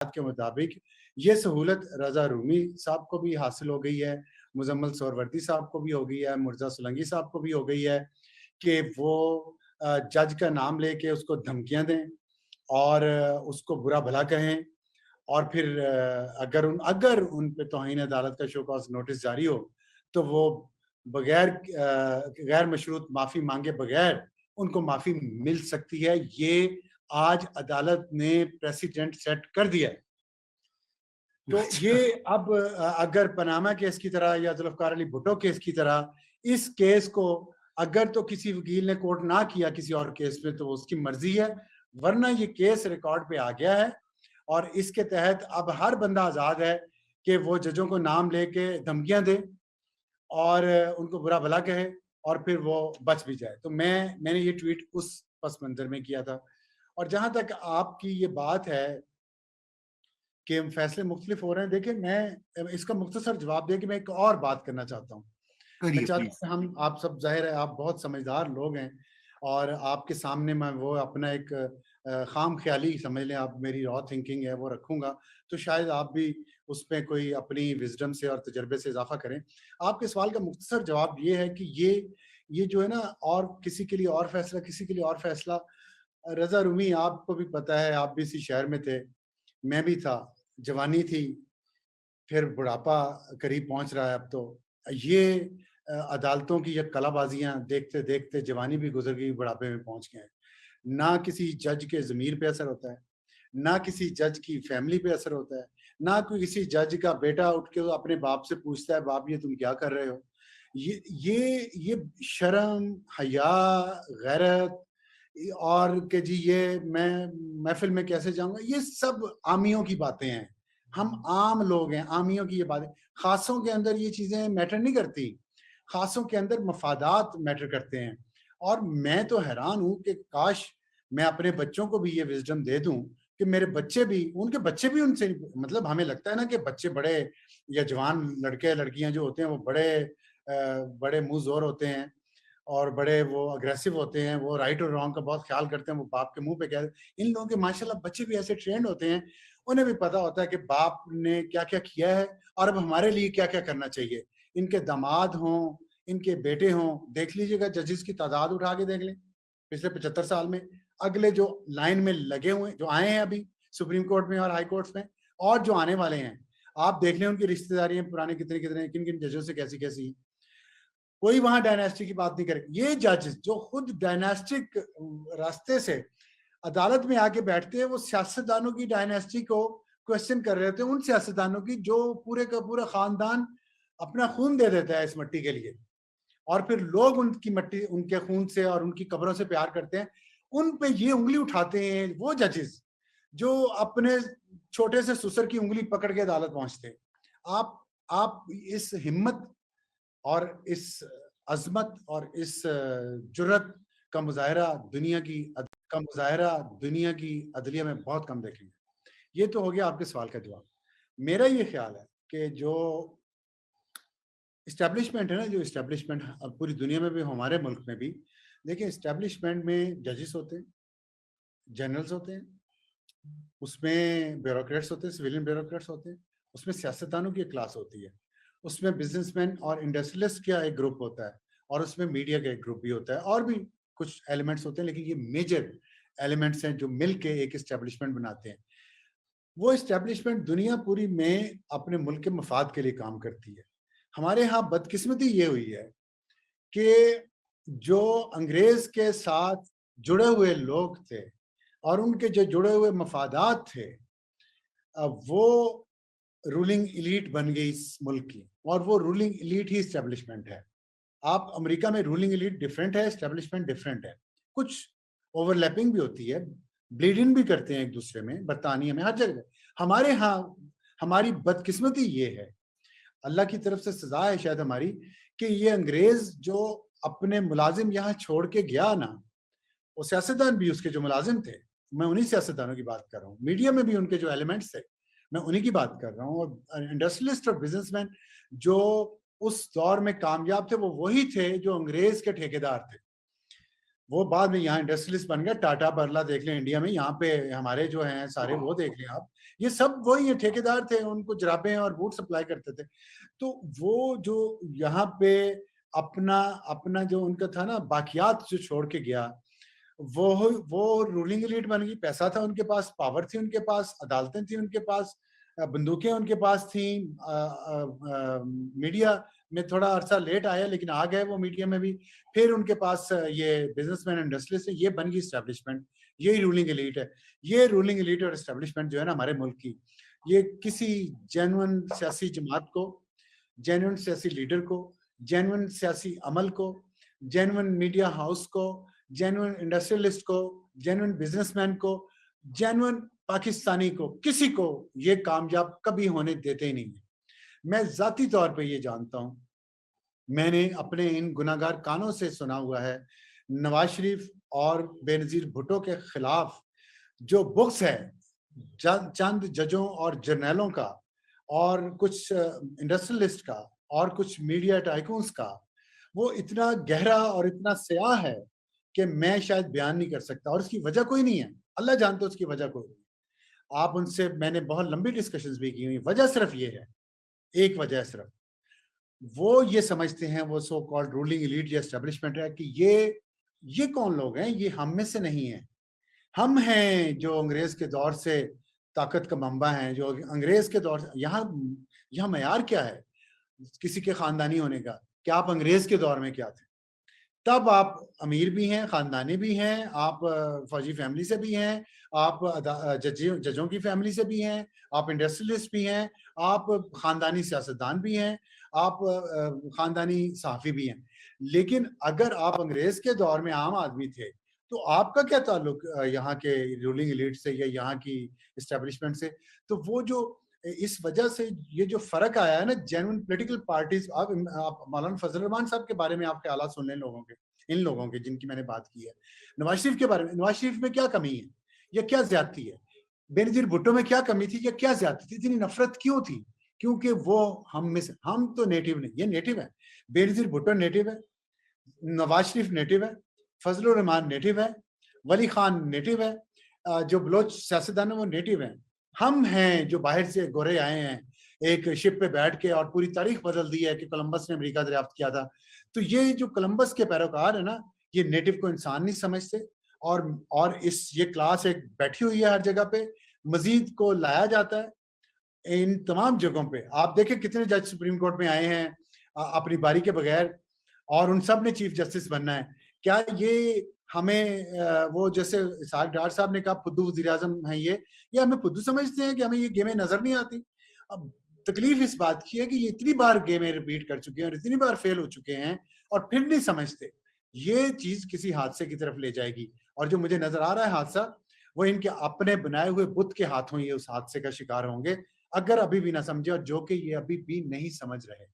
کے مطابق یہ سہولت رضا رومی صاحب کو بھی حاصل ہو گئی ہے, مزمل سہروردی صاحب کو بھی ہو گئی ہے, مرزا سولنگی صاحب کو بھی ہو گئی ہے کہ وہ جج کا نام لے کے اس کو دھمکیاں دیں اور اس کو برا بھلا کہیں, اور پھر اگر ان پہ توہین عدالت کا شو کاز نوٹس جاری ہو تو وہ بغیر غیر مشروط معافی مانگے بغیر ان کو معافی مل سکتی ہے. یہ آج عدالت نے پریسیڈنٹ سیٹ کر دیا ہے. تو یہ اب اگر پاناما کیس کی طرح یا ذوالفقار علی بھٹو کیس کی طرح اس کیس کو اگر تو کسی وکیل نے کوٹ نہ کیا کسی اور کیس میں تو اس کی مرضی ہے, ورنہ یہ کیس ریکارڈ پہ آ گیا ہے اور اس کے تحت اب ہر بندہ آزاد ہے کہ وہ ججوں کو نام لے کے دھمکیاں دے اور ان کو برا بھلا کہے اور پھر وہ بچ بھی جائے. تو میں نے یہ ٹویٹ اس پس منظر میں کیا تھا. اور جہاں تک آپ کی یہ بات ہے کہ فیصلے مختلف ہو رہے ہیں, دیکھیں میں اس کا مختصر جواب دے کہ میں ایک اور بات کرنا چاہتا ہوں. میں چاہتا ہوں کہ ہم آپ سب ظاہر ہے آپ بہت سمجھدار لوگ ہیں اور آپ کے سامنے میں وہ اپنا ایک خام خیالی سمجھ لیں, آپ میری را تھنکنگ ہے وہ رکھوں گا تو شاید آپ بھی اس پہ کوئی اپنی وزڈم سے اور تجربے سے اضافہ کریں. آپ کے سوال کا مختصر جواب یہ ہے کہ یہ جو ہے نا, اور کسی کے لیے اور فیصلہ کسی کے لیے اور فیصلہ. رضا رومی آپ کو بھی پتہ ہے, آپ بھی اسی شہر میں تھے, میں بھی تھا, جوانی تھی, پھر بڑھاپا قریب پہنچ رہا ہے. اب تو یہ عدالتوں کی یہ کلا بازیاں دیکھتے دیکھتے جوانی بھی گزر گئی, بڑھاپے میں پہنچ گئے ہیں. نہ کسی جج کے ضمیر پہ اثر ہوتا ہے, نہ کسی جج کی فیملی پہ اثر ہوتا ہے, نہ کوئی کسی جج کا بیٹا اٹھ کے اپنے باپ سے پوچھتا ہے باپ یہ تم کیا کر رہے ہو. یہ شرم, حیا, غیرت اور کہ جی یہ میں محفل میں کیسے جاؤں گا, یہ سب عامیوں کی باتیں ہیں. ہم عام لوگ ہیں, عامیوں کی یہ باتیں. خاصوں کے اندر یہ چیزیں میٹر نہیں کرتی, خاصوں کے اندر مفادات میٹر کرتے ہیں. اور میں تو حیران ہوں کہ کاش میں اپنے بچوں کو بھی یہ وزڈم دے دوں کہ میرے بچے بھی, ان کے بچے بھی ان سے, مطلب ہمیں لگتا ہے نا کہ بچے بڑے یا جوان لڑکے لڑکیاں جو ہوتے ہیں وہ بڑے منہ زور ہوتے ہیں اور بڑے وہ اگریسو ہوتے ہیں, وہ رائٹ اور رانگ کا بہت خیال کرتے ہیں, وہ باپ کے منہ پہ کہتے ہیں. ان لوگوں کے ماشاءاللہ بچے بھی ایسے ٹرینڈ ہوتے ہیں, انہیں بھی پتا ہوتا ہے کہ باپ نے کیا کیا کیا ہے اور اب ہمارے لیے کیا کیا کرنا چاہیے. ان کے داماد ہوں, ان کے بیٹے ہوں, دیکھ لیجئے گا ججز کی تعداد اٹھا کے دیکھ لیں پچھلے 75 سال میں, اگلے جو لائن میں لگے ہوئے جو آئے ہیں ابھی سپریم کورٹ میں اور ہائی کورٹس میں اور جو آنے والے ہیں, آپ دیکھ لیں ان کی رشتہ داریاں پرانے کتنے کن کن ججوں سے کیسی کیسی ہیں. کوئی وہاں ڈائناسٹی کی بات نہیں کرے. یہ جج جو خود ڈائناسٹک راستے سے عدالت میں آ کے بیٹھتے ہیں, وہ سیاستدانوں کی ڈائناسٹی کو کوشچن کر رہے ہوتے ہیں, ان سیاستدانوں کی جو پورے کا پورا خاندان اپنا خون دے دیتا ہے اس مٹی کے لیے, اور پھر لوگ ان کی مٹی, ان کے خون سے اور ان کی قبروں سے پیار کرتے ہیں. ان پہ یہ انگلی اٹھاتے ہیں وہ ججز جو اپنے چھوٹے سے سسر کی انگلی پکڑ کے عدالت پہنچتے ہیں. آپ اس ہمت اور اس عظمت اور اس جرت کا مظاہرہ دنیا کی عدلیہ میں بہت کم دیکھیں گے. یہ تو ہو گیا آپ کے سوال کا جواب. میرا یہ خیال ہے کہ جو اسٹیبلشمنٹ ہے نا, جو اسٹیبلشمنٹ اب پوری دنیا میں بھی ہمارے ملک میں بھی, دیکھیں اسٹیبلشمنٹ میں ججز ہوتے ہیں, جنرلز ہوتے ہیں, اس میں بیوروکریٹس ہوتے ہیں, سویلین بیوروکریٹس ہوتے ہیں, اس میں سیاستدانوں کی ایک کلاس ہوتی ہے, اس میں بزنس مین اور انڈسٹریلسٹ کا ایک گروپ ہوتا ہے, اور اس میں میڈیا کا ایک گروپ بھی ہوتا ہے, اور بھی کچھ ایلیمنٹس ہوتے ہیں, لیکن یہ میجر ایلیمنٹس ہیں جو مل کے ایک اسٹیبلشمنٹ بناتے ہیں. وہ اسٹیبلشمنٹ دنیا پوری میں اپنے ملک کے مفاد کے لیے کام کرتی ہے. ہمارے ہاں بدقسمتی یہ ہوئی ہے کہ جو انگریز کے ساتھ جڑے ہوئے لوگ تھے اور ان کے جو جڑے ہوئے مفادات تھے, وہ رولنگ ایلیٹ بن گئی اس ملک کی, اور وہ رولنگ ایلیٹ ہی اسٹیبلشمنٹ ہے. آپ امریکہ میں رولنگ ایلیٹ ڈیفرنٹ ہے, اسٹیبلشمنٹ ڈیفرنٹ ہے, کچھ اوور لیپنگ بھی ہوتی ہے, بلیڈ ان بھی کرتے ہیں ایک دوسرے میں, برطانیہ میں, ہر جگہ. ہمارے ہاں ہماری بدقسمتی یہ ہے, اللہ کی طرف سے سزا ہے شاید ہماری, کہ یہ انگریز جو اپنے ملازم یہاں چھوڑ کے گیا نا, وہ سیاستدان بھی اس کے جو ملازم تھے, میں انہی سیاستدانوں کی بات کر رہا ہوں, میڈیا میں بھی ان کے جو ایلیمنٹس تھے میں انہی کی بات کر رہا ہوں, اور انڈسٹریلسٹ اور بزنس مین جو اس دور میں کامیاب تھے وہ وہی تھے جو انگریز کے ٹھیکیدار تھے. وہ بعد میں یہاں انڈسٹریلسٹ بن گیا, ٹاٹا برلا دیکھ لیں انڈیا میں, یہاں پہ ہمارے جو ہیں سارے وہ دیکھ لیں آپ, یہ سب وہی ہیں, ٹھیکیدار تھے, ان کو جرابیں اور بوٹ سپلائی کرتے تھے. تو وہ جو یہاں پہ اپنا جو ان کا تھا نا باقیات جو چھوڑ کے گیا, وہ رولنگ ایلیٹ بن گئی. پیسہ تھا ان کے پاس, پاور تھی ان کے پاس, عدالتیں تھیں ان کے پاس, بندوقیں ان کے پاس تھیں. میڈیا میں تھوڑا عرصہ لیٹ آیا لیکن آ گئے وہ میڈیا میں بھی. پھر ان کے پاس یہ بزنس مین انڈسٹریلسٹ, یہ بن گئی اسٹیبلشمنٹ. یہی رولنگ ایلیٹ ہے. یہ رولنگ ایلیٹ اور اسٹیبلشمنٹ جو ہے نا ہمارے ملک کی, یہ کسی جینون سیاسی جماعت کو, جینون سیاسی لیڈر کو, جینون سیاسی عمل کو, جینون میڈیا ہاؤس کو, جینون انڈسٹریلسٹ کو, جینون بزنس مین کو, جینون پاکستانی کو, کسی کو یہ کامیاب کبھی ہونے دیتے ہی نہیں. میں ذاتی طور پہ یہ جانتا ہوں, میں نے اپنے ان گناہگار کانوں سے سنا ہوا ہے, نواز شریف اور بے نظیر بھٹو کے خلاف جو بکس ہے چند ججوں اور جرنیلوں کا اور کچھ انڈسٹریلسٹ کا اور کچھ میڈیا ٹائکونز کا, وہ اتنا گہرا اور اتنا سیاہ ہے کہ میں شاید بیان نہیں کر سکتا. اور اس کی وجہ کوئی نہیں ہے, اللہ جانتا ہے اس کی وجہ کوئی نہیں. آپ ان سے, میں نے بہت لمبی ڈسکشنز بھی کی ہوئی, وجہ صرف یہ ہے, ایک وجہ صرف, وہ یہ سمجھتے ہیں, وہ سو کالڈ رولنگ ایلیٹ یا اسٹیبلشمنٹ ہے, کہ یہ کون لوگ ہیں, یہ ہم میں سے نہیں ہیں. ہم ہیں جو انگریز کے دور سے طاقت کا منبع ہیں, جو انگریز کے دور سے, یہاں معیار کیا ہے کسی کے خاندانی ہونے کا, کہ آپ انگریز کے دور میں کیا تھے. تب آپ امیر بھی ہیں, خاندانی بھی ہیں, آپ فوجی فیملی سے بھی ہیں, آپ ججوں کی فیملی سے بھی ہیں, آپ انڈسٹریلسٹ بھی ہیں, آپ خاندانی سیاستدان بھی ہیں, آپ خاندانی صحافی بھی ہیں. لیکن اگر آپ انگریز کے دور میں عام آدمی تھے تو آپ کا کیا تعلق یہاں کے رولنگ ایلیٹ سے یا یہاں کی اسٹیبلشمنٹ سے. تو وہ جو اس وجہ سے یہ جو فرق آیا ہے نا جینوئن پولیٹیکل پارٹیز, آپ مولانا فضل الرحمان صاحب کے بارے میں آپ کے خیالات سن لیں لوگوں کے, ان لوگوں کے جن کی میں نے بات کی ہے. نواز شریف کے بارے میں, نواز شریف میں کیا کمی ہے یا کیا زیادتی ہے, بے نظیر بھٹو میں کیا کمی تھی یا کیا زیادتی تھی, اتنی نفرت کیوں تھی, کیونکہ وہ ہم میں سے, ہم تو نیٹو نہیں, یہ نیٹو ہے. بے نظیر بھٹو نیٹو ہے, نواز شریف نیٹو ہے, فضل الرحمان نیٹو ہے, ولی خان نیٹو ہے, جو بلوچ سیاستدان ہیں وہ نیٹو ہیں. ہم ہیں جو باہر سے گورے آئے ہیں ایک شپ پہ بیٹھ کے اور پوری تاریخ بدل دی ہے کہ کولمبس نے امریکہ دریافت کیا تھا. تو یہ جو کولمبس کے پیروکار ہیں نا, یہ نیٹو کو انسان نہیں سمجھتے, اور یہ کلاس ایک بیٹھی ہوئی ہے ہر جگہ پہ, مزید کو لایا جاتا ہے ان تمام جگہوں پہ. آپ دیکھیں کتنے جج سپریم کورٹ میں آئے ہیں اپنی باری کے بغیر, اور ان سب نے چیف جسٹس بننا ہے. کیا یہ ہمیں وہ جیسے اسحاق ڈار صاحب نے کہا پھدو وزیر اعظم ہیں, یہ ہمیں پھدو سمجھتے ہیں کہ ہمیں یہ گیمیں نظر نہیں آتی. اب تکلیف اس بات کی ہے کہ یہ اتنی بار گیمیں ریپیٹ کر چکے ہیں اور اتنی بار فیل ہو چکے ہیں اور پھر نہیں سمجھتے. یہ چیز کسی حادثے کی طرف لے جائے گی, اور جو مجھے نظر آ رہا ہے حادثہ, وہ ان کے اپنے بنائے ہوئے بت کے ہاتھوں یہ اس حادثے کا شکار ہوں گے, اگر ابھی بھی نہ سمجھے, اور جو کہ یہ ابھی بھی نہیں سمجھ رہے.